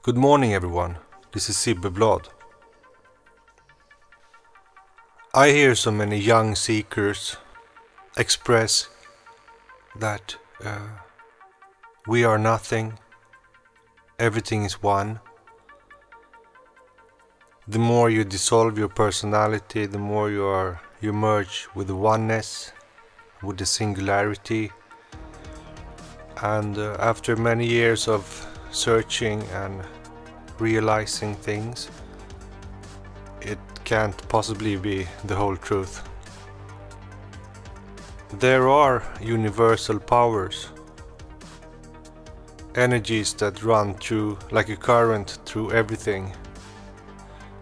Good morning everyone, this is Sibbe Bladh. I hear so many young seekers express that we are nothing, everything is one. The more you dissolve your personality, the more you merge with the oneness, with the singularity. And after many years of searching and realizing things, it can't possibly be the whole truth. There are universal powers, energies that run through like a current through everything.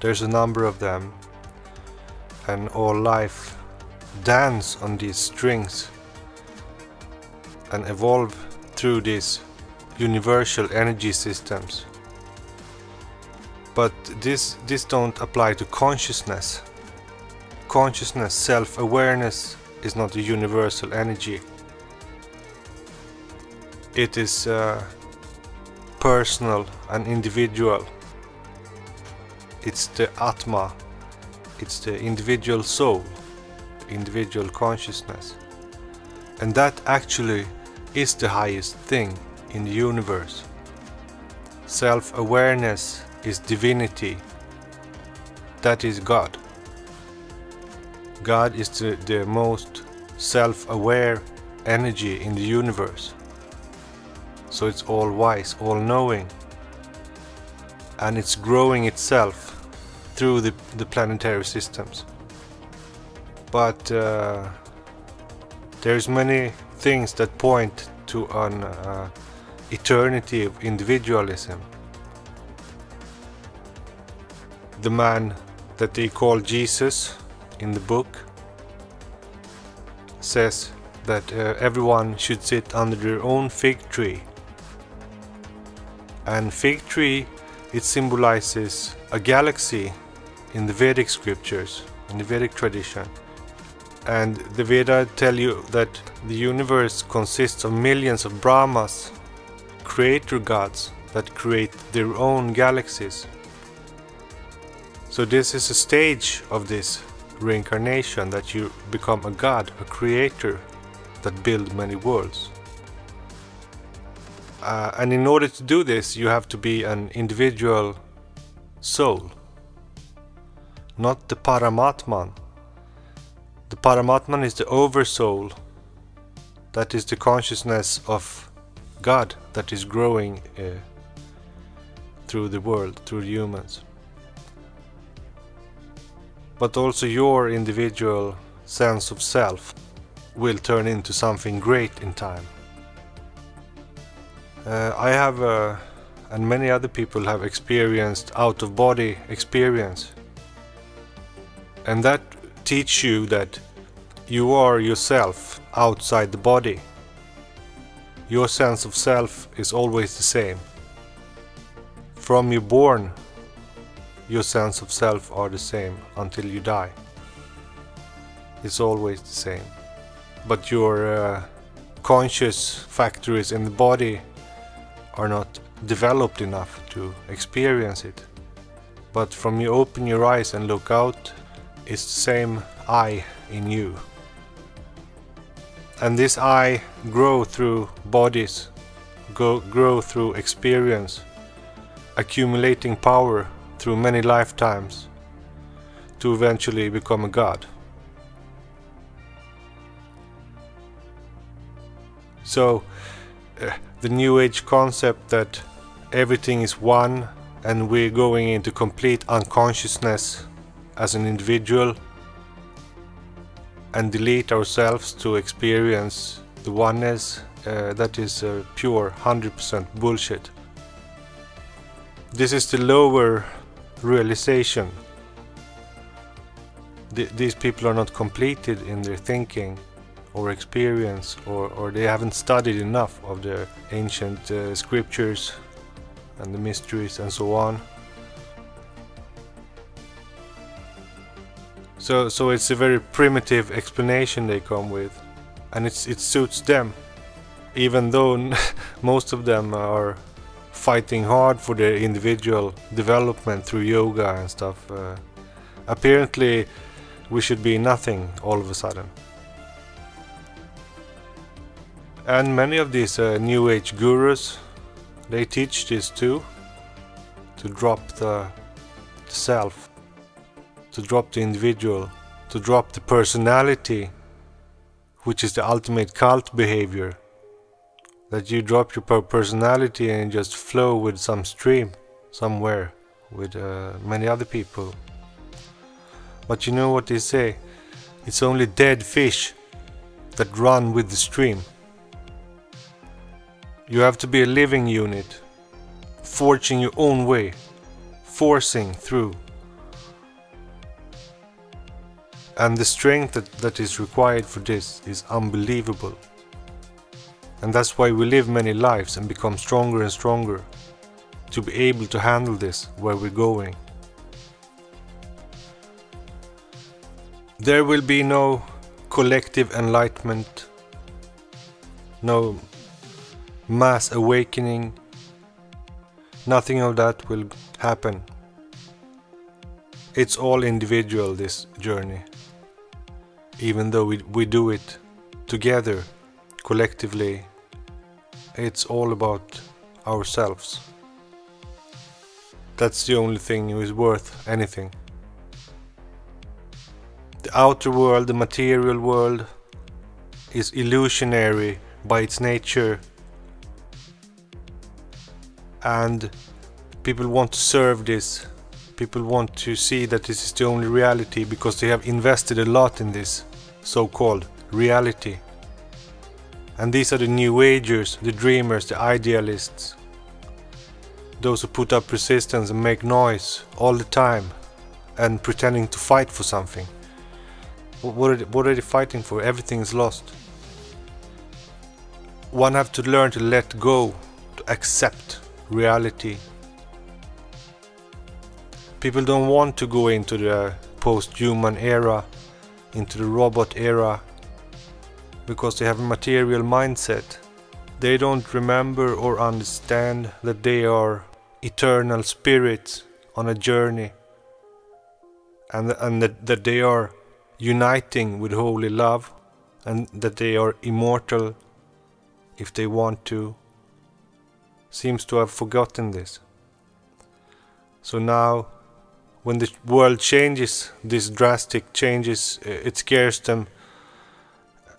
There's a number of them, and all life dance on these strings and evolve through these universal energy systems. But this don't apply to consciousness. Consciousness, self-awareness is not a universal energy. It is personal and individual. It's the Atma, it's the individual soul, individual consciousness. And that actually is the highest thing in the universe. Self-awareness is divinity. That is God. God is the most self-aware energy in the universe. So it's all wise, all knowing. And it's growing itself through the planetary systems. But there's many things that point to an eternity of individualism. The man that they call Jesus in the book says that everyone should sit under their own fig tree. And fig tree, it symbolizes a galaxy in the Vedic scriptures, in the Vedic tradition. And the Vedas tell you that the universe consists of millions of Brahmas, creator gods that create their own galaxies. So this is a stage of this reincarnation, that you become a god, a creator that builds many worlds. And in order to do this, you have to be an individual soul, not the Paramatman. The Paramatman is the oversoul. That is the consciousness of God that is growing through the world, through humans. But also your individual sense of self will turn into something great in time. I have, and many other people have experienced out-of-body experience. And that teach you that you are yourself outside the body. Your sense of self is always the same. From you're born, your sense of self are the same until you die. It's always the same. But your conscious factories in the body are not developed enough to experience it. But from you open your eyes and look out, it's the same I in you. And this I grow through bodies, grow through experience, accumulating power through many lifetimes to eventually become a god. So the New Age concept that everything is one and we're going into complete unconsciousness as an individual and delete ourselves to experience the oneness, that is pure 100% bullshit. This is the lower realization. These people are not completed in their thinking or experience, or they haven't studied enough of the ancient scriptures and the mysteries and so on. So it's a very primitive explanation they come with, and it suits them, even though most of them are fighting hard for their individual development through yoga and stuff. Apparently we should be nothing all of a sudden. And many of these New Age gurus, they teach this too, to drop the self, to drop the individual, to drop the personality, which is the ultimate cult behavior. That you drop your personality and just flow with some stream somewhere with many other people. But you know what they say? It's only dead fish that run with the stream. You have to be a living unit, forging your own way, forcing through. And the strength that is required for this is unbelievable. And that's why we live many lives and become stronger and stronger, to be able to handle this where we're going. There will be no collective enlightenment, no mass awakening. Nothing of that will happen. It's all individual, this journey. Even though we do it together, collectively, it's all about ourselves. That's the only thing that is worth anything. The outer world, the material world, is illusionary by its nature. And people want to serve this. People want to see that this is the only reality because they have invested a lot in this so-called reality. And these are the New Agers, the dreamers, the idealists. Those who put up resistance and make noise all the time and pretending to fight for something. What are they fighting for? Everything is lost. One have to learn to let go, to accept reality. People don't want to go into the post-human era, into the robot era, because they have a material mindset. They don't remember or understand that they are eternal spirits on a journey, and that they are uniting with holy love, and that they are immortal if they want to. Seems to have forgotten this. So now, when the world changes, these drastic changes, it scares them,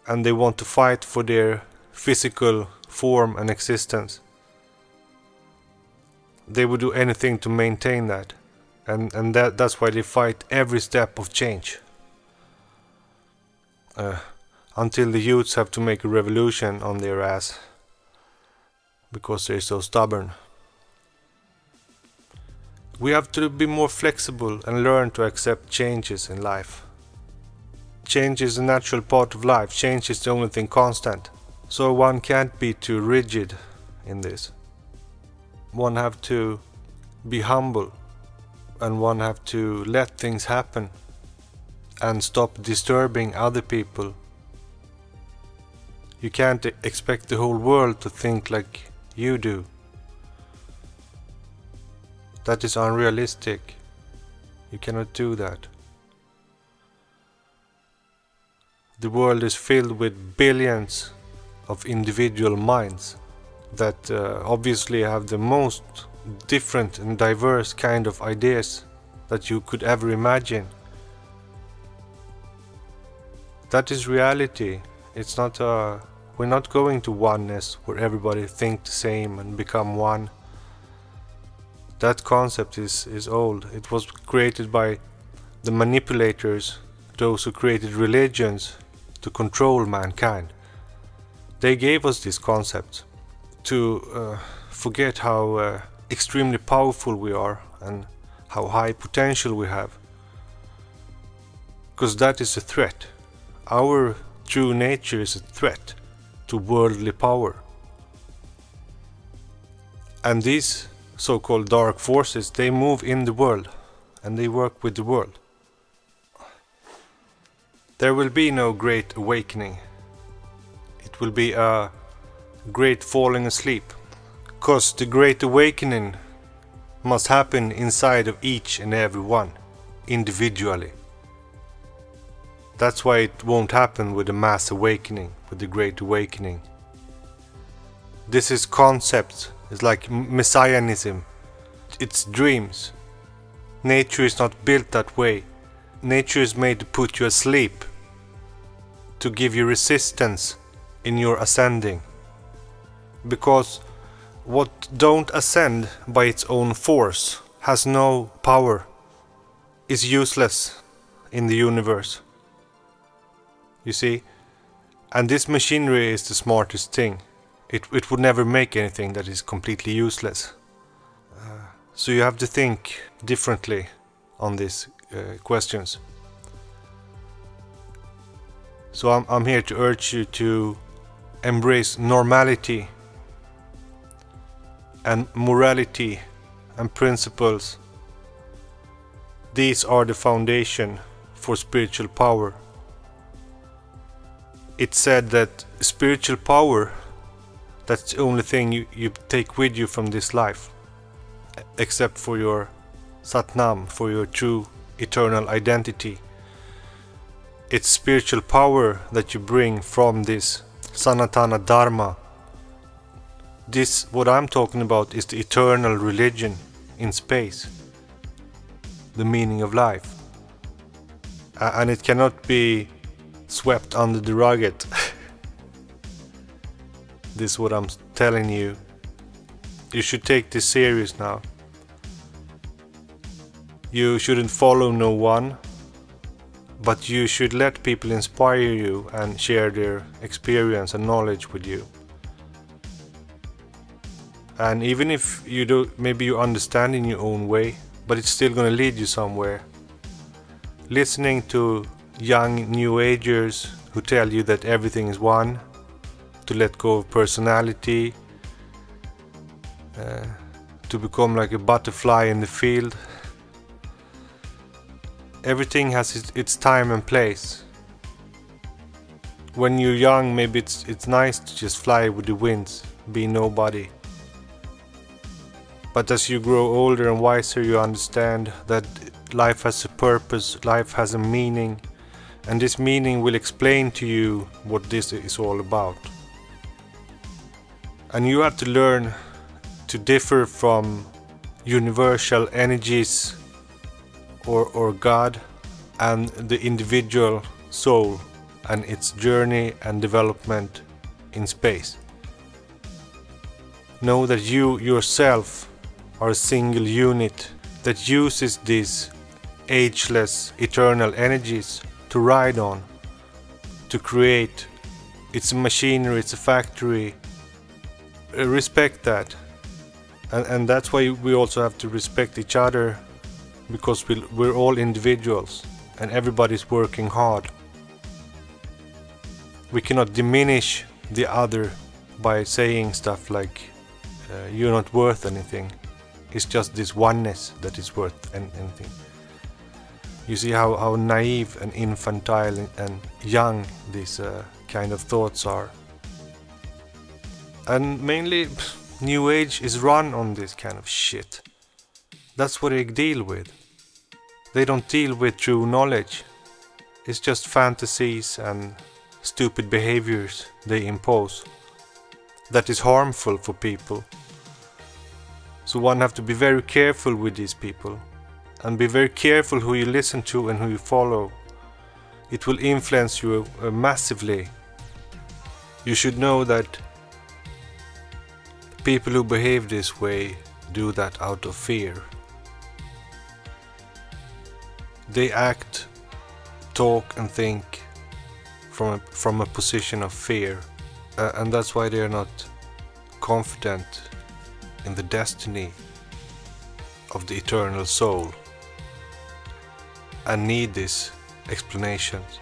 and they want to fight for their physical form and existence. They would do anything to maintain that, and that's why they fight every step of change. Until the youths have to make a revolution on their ass, because they're so stubborn. We have to be more flexible and learn to accept changes in life. Change is a natural part of life. Change is the only thing constant. So one can't be too rigid in this. One have to be humble, and one have to let things happen and stop disturbing other people. You can't expect the whole world to think like you do. That is unrealistic. You cannot do that. The world is filled with billions of individual minds that obviously have the most different and diverse kind of ideas that you could ever imagine. That is reality. It's not we're not going to oneness where everybody thinks the same and become one. That concept is old. It was created by the manipulators, those who created religions to control mankind. They gave us this concept to forget how extremely powerful we are and how high potential we have. Because that is a threat. Our true nature is a threat to worldly power. And these so-called dark forces, they move in the world and they work with the world. There will be no great awakening. It will be a great falling asleep, Because the Great Awakening must happen inside of each and every one, individually. That's why it won't happen with the mass awakening, with the Great Awakening. This is concepts, it's like messianism, it's dreams. Nature is not built that way. Nature is made to put you asleep, to give you resistance in your ascending. Because what don't ascend by its own force, has no power, is useless in the universe. You see? And this machinery is the smartest thing. It would never make anything that is completely useless. So you have to think differently on these questions. So I'm here to urge you to embrace normality and morality and principles. These are the foundation for spiritual power. It's said that spiritual power, that's the only thing you take with you from this life, except for your Satnam, for your true eternal identity. It's spiritual power that you bring from this Sanatana Dharma. This, what I'm talking about, is the eternal religion in space, the meaning of life. And it cannot be swept under the rug. This is what I'm telling you. You should take this serious now. You shouldn't follow no one, but you should let people inspire you and share their experience and knowledge with you. And even if you do, maybe you understand in your own way, but it's still going to lead you somewhere. Listening to young New Agers who tell you that everything is one, to let go of personality, to become like a butterfly in the field. Everything has its time and place. When you're young, maybe it's nice to just fly with the winds, be nobody. But as you grow older and wiser, you understand that life has a purpose, life has a meaning, and this meaning will explain to you what this is all about. And you have to learn to differ from universal energies or God and the individual soul and its journey and development in space. Know that you yourself are a single unit that uses these ageless, eternal energies to ride on, to create. It's a machinery, it's a factory. Respect that. And that's why we also have to respect each other, because we're all individuals and everybody's working hard. We cannot diminish the other by saying stuff like you're not worth anything. It's just this oneness that is worth anything. You see how naive and infantile and young these kind of thoughts are. And mainly New Age is run on this kind of shit. That's what they deal with. They don't deal with true knowledge. It's just fantasies and stupid behaviors they impose that is harmful for people. So one have to be very careful with these people and be very careful who you listen to and who you follow. It will influence you massively. You should know that people who behave this way do that out of fear. They act, talk and think from a position of fear, and that's why they are not confident in the destiny of the eternal soul and need these explanations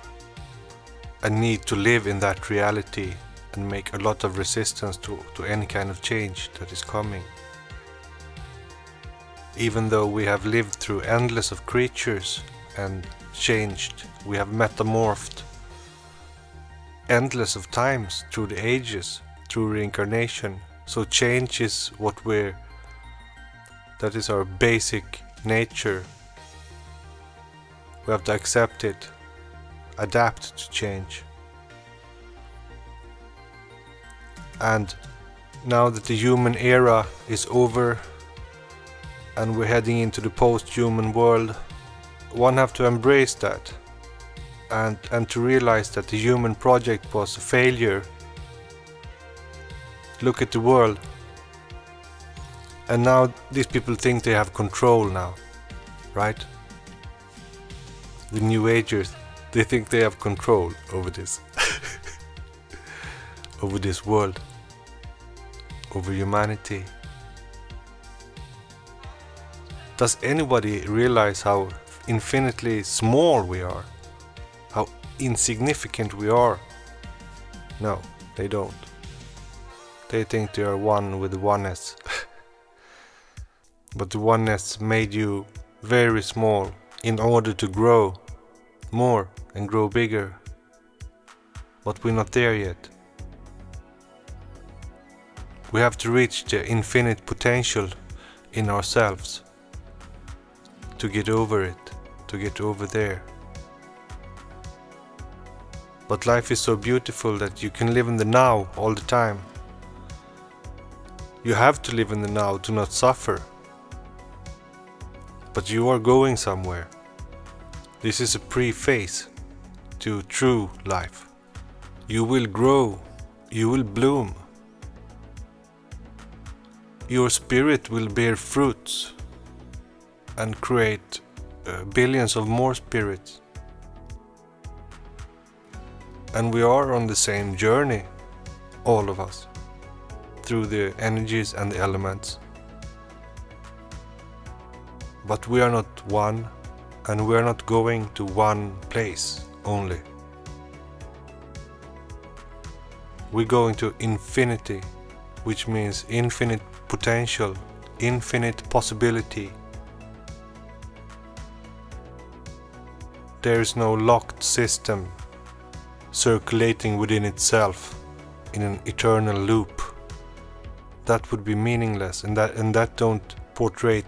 and need to live in that reality and make a lot of resistance to any kind of change that is coming. Even though we have lived through endless of creatures and changed, we have metamorphed endless of times through the ages, through reincarnation, So change is that is our basic nature. We have to accept it, adapt to change. And now that the human era is over and we're heading into the post-human world, one have to embrace that and to realize that the human project was a failure. Look at the world, and now these people think they have control now, right? The New Agers, they think they have control over this over this world, over humanity. Does anybody realize how infinitely small we are? How insignificant we are? No, they don't. They think they are one with the oneness. But the oneness made you very small in order to grow more and grow bigger. But we're not there yet. We have to reach the infinite potential in ourselves to get over it, to get over there. But life is so beautiful that you can live in the now all the time. You have to live in the now to not suffer. But you are going somewhere. This is a pre-phase to true life. You will grow, you will bloom. Your spirit will bear fruits and create billions of more spirits. And we are on the same journey, all of us, through the energies and the elements. But we are not one, and we are not going to one place only. We're going to infinity, which means infinite potential, infinite possibility. There is no locked system circulating within itself in an eternal loop. That would be meaningless, and that don't portray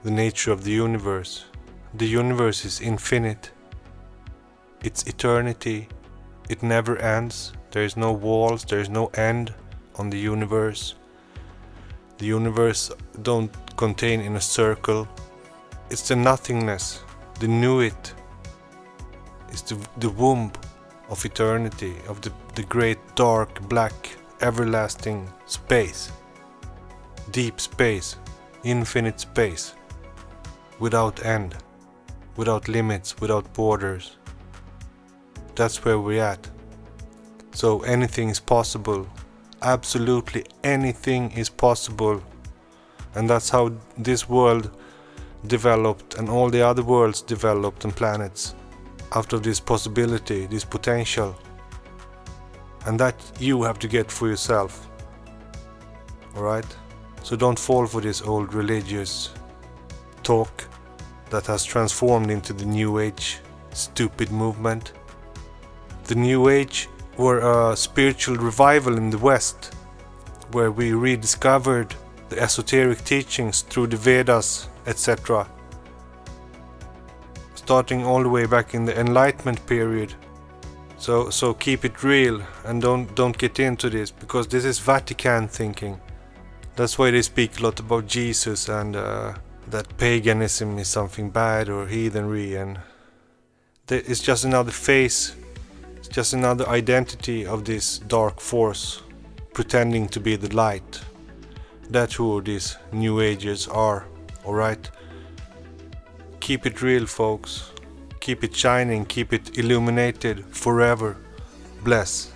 the nature of the universe. The universe is infinite. It's eternity. It never ends. There is no walls, there is no end on the universe. The universe don't contain in a circle. It's the nothingness, the nuit. It's the womb of eternity, of the great dark black everlasting space. Deep space, infinite space, without end, without limits, without borders. That's where we're at. So anything is possible. Absolutely anything is possible. And that's how this world developed and all the other worlds developed and planets, out of this possibility, this potential. And that you have to get for yourself. Alright? So don't fall for this old religious talk that has transformed into the New Age stupid movement. The New Age were a spiritual revival in the West, where we rediscovered the esoteric teachings through the Vedas, etc. Starting all the way back in the Enlightenment period. So keep it real and don't get into this, because this is Vatican thinking. That's why they speak a lot about Jesus and that paganism is something bad or heathenry, and it's just another face. It's just another identity of this dark force pretending to be the light. That's who these New Agers are, alright? Keep it real, folks. Keep it shining, keep it illuminated forever. Bless.